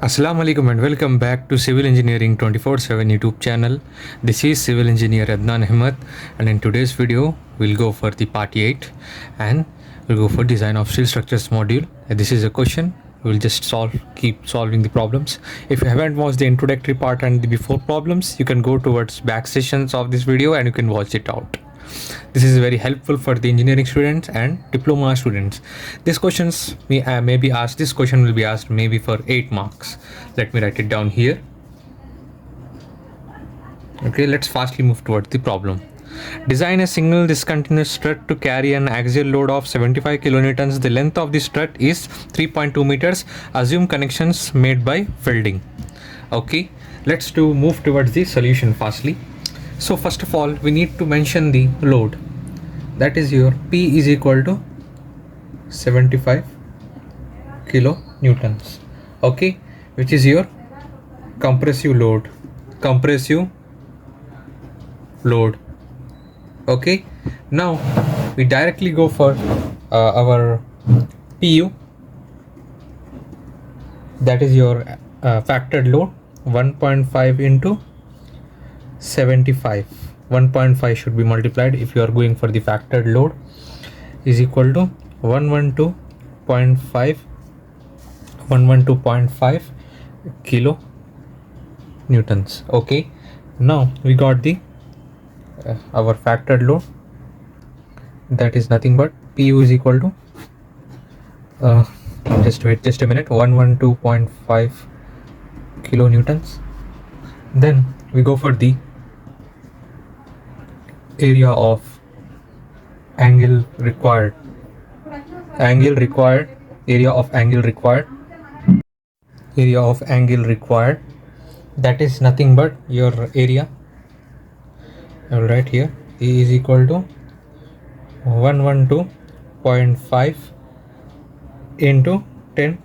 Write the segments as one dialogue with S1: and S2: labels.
S1: Assalamu alaikum and welcome back to Civil Engineering 24/7 YouTube channel. This is Civil Engineer Adnan Ahmed, and in today's video we'll go for the part 8 and we'll go for design of steel structures module. This is a question. We'll just keep solving the problems. If you haven't watched the introductory part and the before problems, you can go towards back sessions of this video and you can watch it out. This is very helpful for the engineering students and diploma students. This questions may be asked. This question will be asked maybe for 8 marks. Let me write it down here. Okay, let's fastly move towards the problem. Design a single discontinuous strut to carry an axial load of 75 kilonewtons. The length of the strut is 3.2 meters. Assume connections made by welding. Okay, let's move towards the solution fastly. So first of all, we need to mention the load. That is your P is equal to 75 kilonewtons. Okay, which is your compressive load. Okay, now we directly go for our PU. That is your factored load, 1.5 into 75. 1.5 should be multiplied if you are going for the factored load, is equal to 112.5 kilo newtons. Okay, now we got the our factored load, that is nothing but PU is equal to just a minute, 112.5 kilonewtons. Then we go for the area of angle required, area of angle required, that is nothing but your area. I will write here A is equal to 112.5 into 10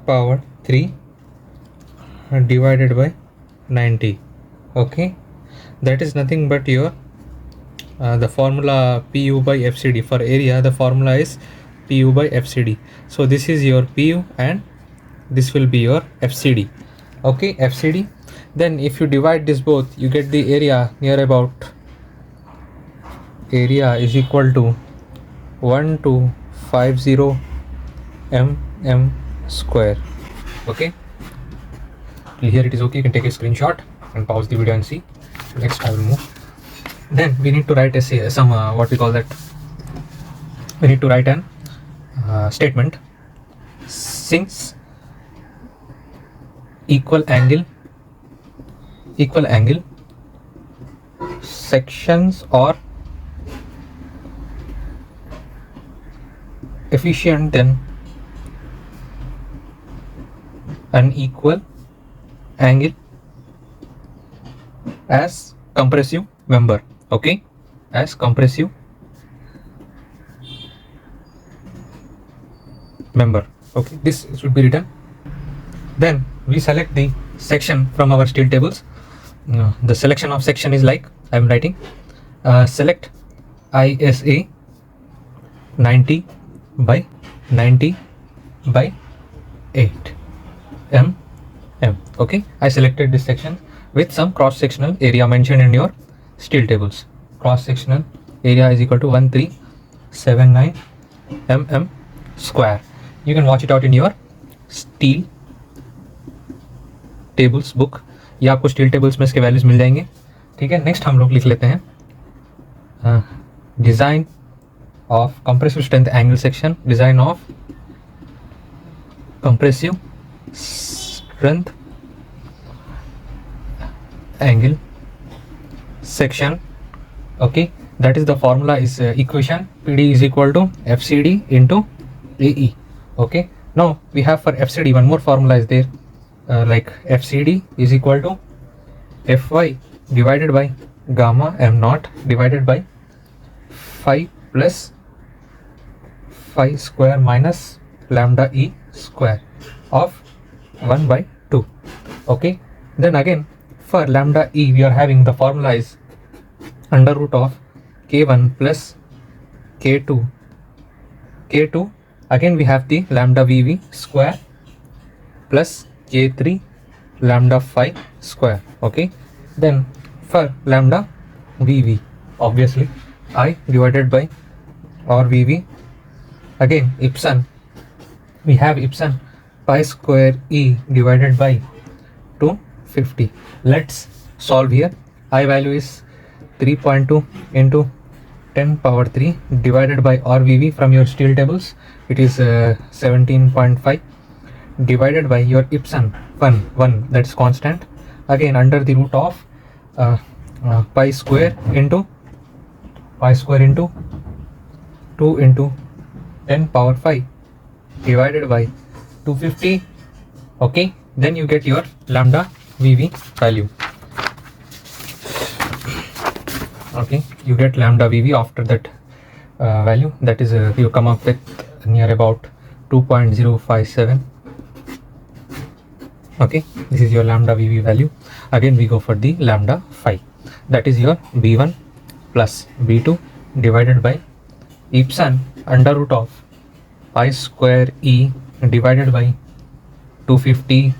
S1: power 3 divided by 90. Okay, that is nothing but your the formula PU by FCD. For area, the formula is PU by FCD. So this is your PU and this will be your FCD. Okay, FCD. Then if you divide this both, you get the area near about. Area is equal to 1250 mm square. Okay, here it is okay. You can take a screenshot and pause the video and see. Next I will move. Then we need to write what we call that. We need to write an statement. Since equal angle sections are efficient, then an equal angle as compressive member. Okay, as compressive member. Okay, this should be written. Then we select the section from our steel tables. The selection of section is like I am writing. Select ISA 90 by 90 by 8 mm. Okay, I selected this section with some cross sectional area mentioned in your steel tables. Cross sectional area is equal to 1379 mm square. You can watch it out in your steel tables book, या आपको steel tables में इसके values मिल जाएंगे. ठीक है, next हम लोग लिख लेते हैं design of compressive strength angle section. Design of compressive strength angle section. Okay, that is the formula is equation PD is equal to FCD into AE. Okay, now we have for FCD one more formula is there, like FCD is equal to Fy divided by gamma m naught divided by phi plus phi square minus lambda e square of 1 by 2. Okay, then again for lambda e we are having the formula is under root of k1 plus k2. Again we have the lambda vv square plus k3 lambda phi square. Okay, then for lambda VV, obviously I divided by or VV, again epsilon, we have epsilon pi square E divided by 250. Let's solve here. I value is 3.2 into 10 power 3 divided by RVV from your steel tables. It is 17.5 divided by your epsilon 1, that's constant, again under the root of pi square into 2 into 10 power 5 divided by 250. Okay, then you get your lambda VV value. Okay, you get lambda VV after that value, that is you come up with near about 2.057. okay, this is your lambda VV value. Again we go for the lambda phi, that is your B1 plus B2 divided by epsilon under root of pi square E divided by 250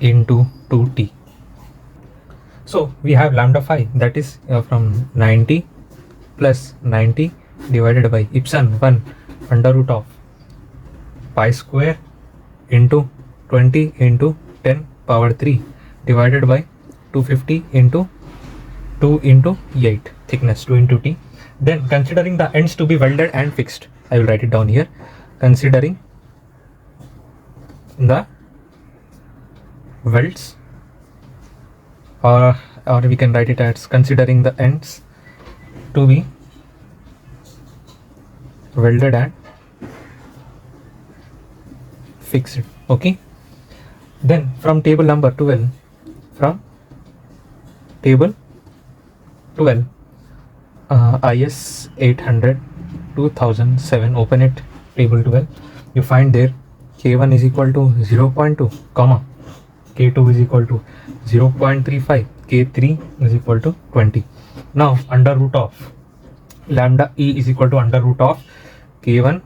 S1: into 2t. So we have lambda phi, that is from 90 plus 90 divided by epsilon 1 under root of pi square into 20 into 10 power 3 divided by 250 into 2 into 8, thickness 2 into t. Then considering the ends to be welded and fixed, I will write it down here. Considering the welds, or we can write it as considering the ends to be welded and fixed. Okay, then from table number 12, IS 800 2007, open it, table 12, you find there K1 is equal to 0.2 comma K2 is equal to 0.35, K3 is equal to 20. Now under root of lambda E is equal to under root of K1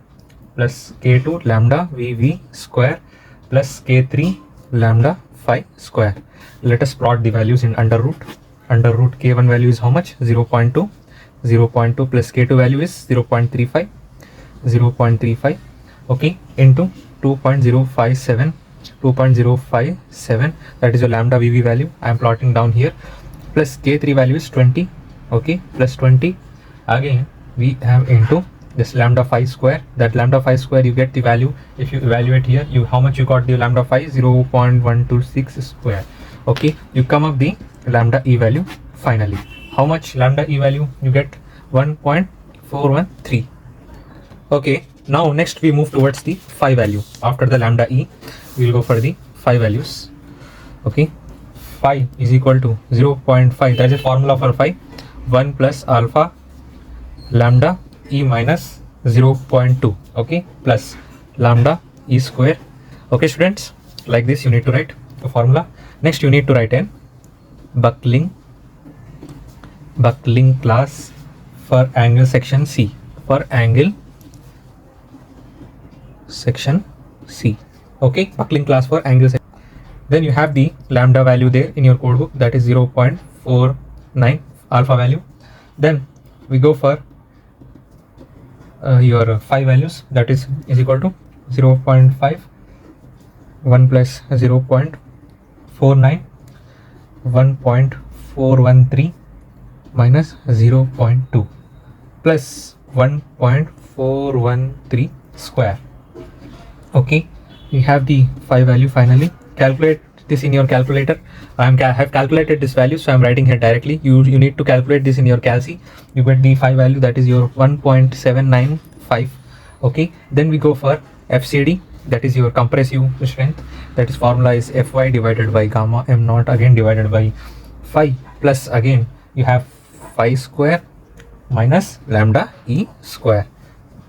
S1: plus K2 lambda VV square plus K3 lambda phi square. Let us plot the values in under root. Under root K1 value is how much? 0.2. 0.2 plus K2 value is 0.35. Okay, into 2.057, that is your lambda VV value. I am plotting down here. Plus K3 value is 20. Okay, plus 20. Again we have into this lambda phi square. That lambda phi square, you get the value, if you evaluate here, you how much you got the lambda phi? 0.126 square. Okay, you come up the lambda E value. Finally, how much lambda E value you get? 1.413. okay, now next we move towards the phi value. After the lambda E, we will go for the phi values. Okay, phi is equal to 0.5, that is formula for phi, 1 plus alpha lambda E minus 0.2, okay, plus lambda E square. Okay students, like this you need to write the formula. Next you need to write an buckling class for angle section C, for angle section C. Okay, buckling class for angle section. Then you have the lambda value there in your code book, that is 0.49 alpha value. Then we go for your phi values, that is equal to 0.5, 1 plus 0.49, 1.413 minus 0.2 plus 1.413 square. Okay, we have the phi value. Finally, calculate this in your calculator. I have calculated this value, so I am writing here directly. You need to calculate this in your calci. You get the phi value, that is your 1.795. okay, then we go for FCD, that is your compressive strength. That is formula is Fy divided by gamma m naught, again divided by phi, plus again you have phi square minus lambda E square.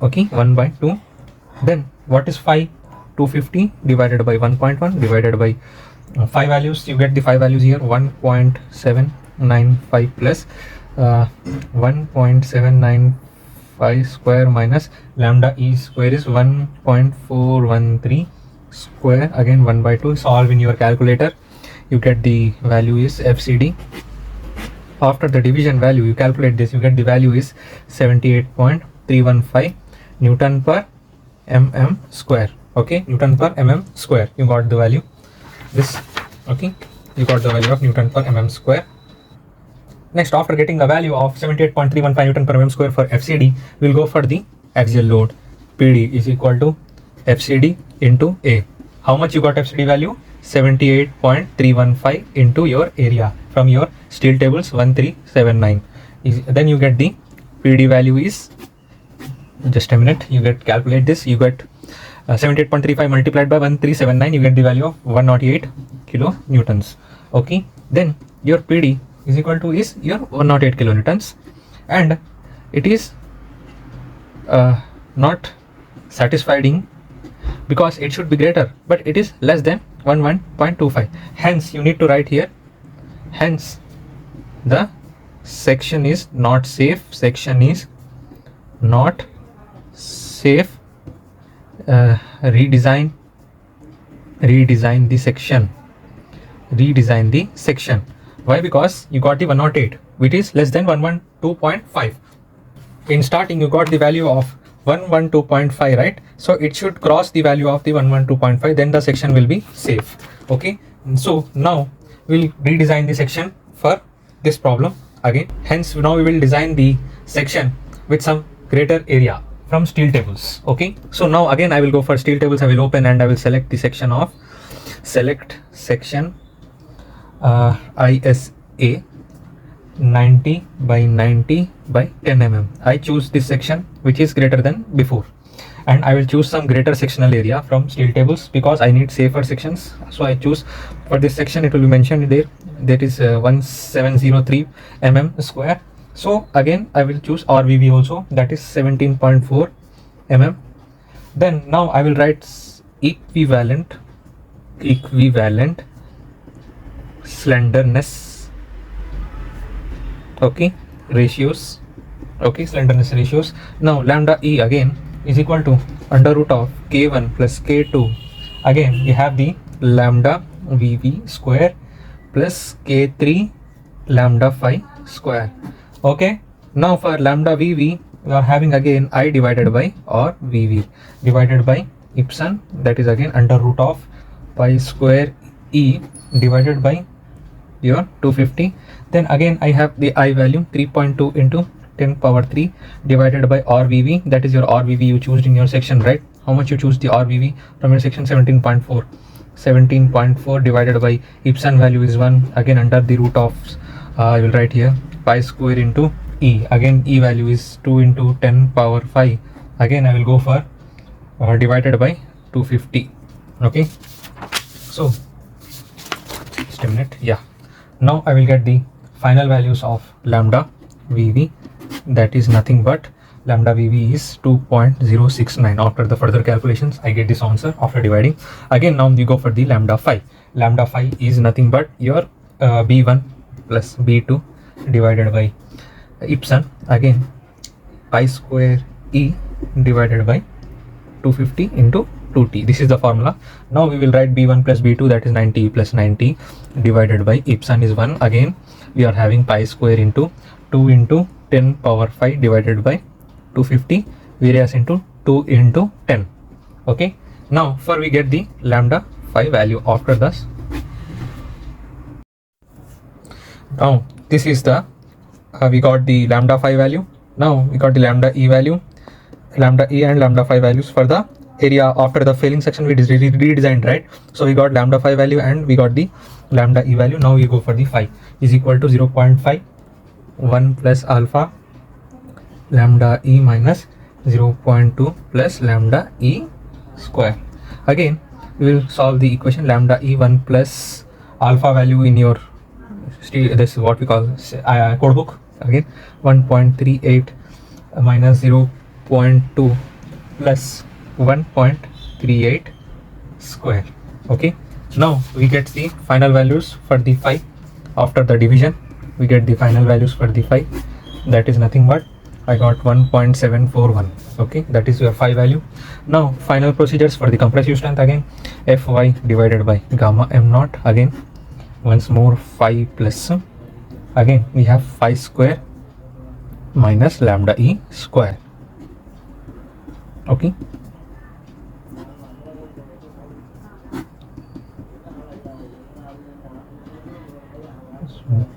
S1: Okay, 1 by 2. Then what is phi? 250 divided by 1.1 divided by phi values. You get the phi values here, 1.795 plus 1.795 square minus lambda E square is 1.413 square, again 1 by 2. Solve in your calculator. you get the value is FCD. After the division value, you calculate this, you get the value is 78.315 Newton per mm square. Okay, Newton per mm square, you got the value this. Okay, you got the value of Newton per mm square. Next, after getting the value of 78.315 Newton per mm square for FCD, we'll go for the axial load. PD is equal to FCD into A. How much you got FCD value? 78.315 into your area from your steel tables 1379. Then you get the PD value is, just a minute, you get calculate this, you get 78.35 multiplied by 1379, you get the value of 108 kilonewtons. Okay, then your PD is equal to is your 108 kilonewtons, and it is not satisfying because it should be greater, but it is less than 11.25. Hence you need to write here, hence the section is not safe, section is not safe. Redesign the section, redesign the section. Why? Because you got the 108 which is less than 112.5. in starting you got the value of 112.5, right? So it should cross the value of the 112.5, then the section will be safe. Okay, so now we'll redesign the section for this problem again. Hence now we will design the section with some greater area from steel tables. Okay, so now again I will go for steel tables. I will open and I will select the section of, select section ISA 90 by 90 by 10 mm. I choose this section which is greater than before, and I will choose some greater sectional area from steel tables because I need safer sections. So I choose for this section, it will be mentioned there, that is 1703 mm square. So again I will choose RVV also, that is 17.4 mm. Then now I will write equivalent slenderness, okay, ratios. Okay, slenderness ratios. Now lambda E again is equal to under root of K1 plus K2. Again you have the lambda VV square plus K3 lambda phi square. Okay, now for lambda VV we are having again I divided by or VV divided by epsilon, that is again under root of pi square E divided by your 250. Then again I have the I value 3.2 into 10 power 3 divided by RVV, that is your RVV you choose in your section, right? How much you choose the RVV from your section? 17.4. 17.4 divided by epsilon value is 1, again under the root of I will write here pi square into E, again E value is 2 into 10 power 5, again I will go for divided by 250. Okay, so just a minute, yeah, now I will get the final values of lambda VV, that is nothing but lambda VV is 2.069. After the further calculations I get this answer after dividing. Again now we go for the lambda phi. Lambda phi is nothing but your B1 plus B2 divided by epsilon, again pi square E divided by 250 into 2t. This is the formula. Now we will write B1 plus B2, that is 90 plus 90 divided by epsilon is 1. Again we are having pi square into 2 into 10 power 5 divided by 250 various into 2 into 10. Okay, now for we get the lambda phi value after this. Now this is the we got the lambda phi value. Now we got the lambda E value, lambda E and lambda phi values for the area after the failing section we redesigned, right? So we got lambda phi value and we got the lambda E value. Now we go for the phi is equal to 0.5 1 plus alpha lambda E minus 0.2 plus lambda E square. Again we will solve the equation lambda E 1 plus alpha value in your this is what we call code book. Again 1.38 minus 0.2 plus 1.38 square. Okay, now we get the final values for the phi after the division. We get the final values for the phi, that is nothing but I got 1.741. okay, that is your phi value. Now final procedures for the compressive strength, again Fy divided by gamma m naught, again once more 5 plus again we have 5 square minus lambda e square. Okay,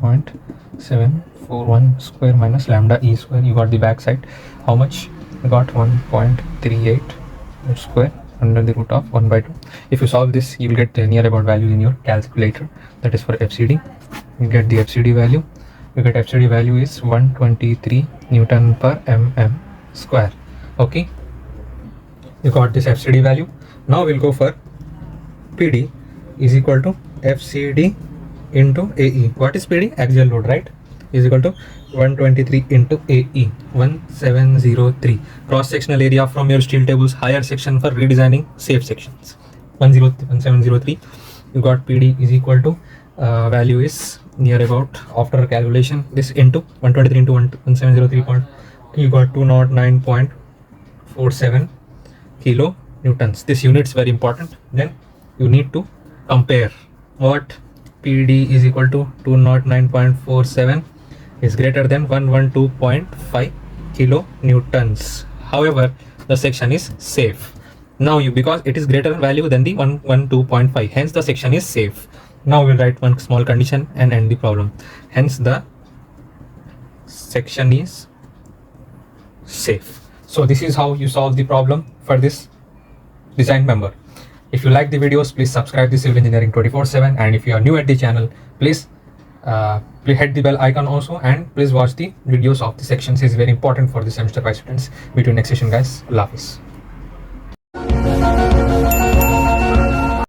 S1: 1.741 square minus lambda e square. You got the back side. How much? You got 1.38 square under the root of 1 by 2. If you solve this, you will get the near about value in your calculator. That is for FCD. You get the FCD value. You get FCD value is 123 Newton per mm square. Okay, you got this FCD value. Now we'll go for PD is equal to FCD into AE. What is PD? Axial load, right? Is equal to 123 into AE, 1703. Cross sectional area from your steel tables, higher section for redesigning safe sections, 1703. You got PD is equal to value is near about, after calculation, this into 123 into 1703. You got 209.47 kilo newtons. This unit is very important. Then you need to compare what PD is equal to 209.47 is greater than 112.5 kilo newtons. However, the section is safe. Now because it is greater value than the 112.5, hence the section is safe. Now we'll write one small condition and end the problem. Hence the section is safe. So this is how you solve the problem for this design member. If you like the videos, please subscribe to Civil Engineering 24/7, and if you are new at the channel, please hit the bell icon also, and please watch the videos of the sections. Is very important for the semester 5 students. Between next session, guys. Allah Hafiz.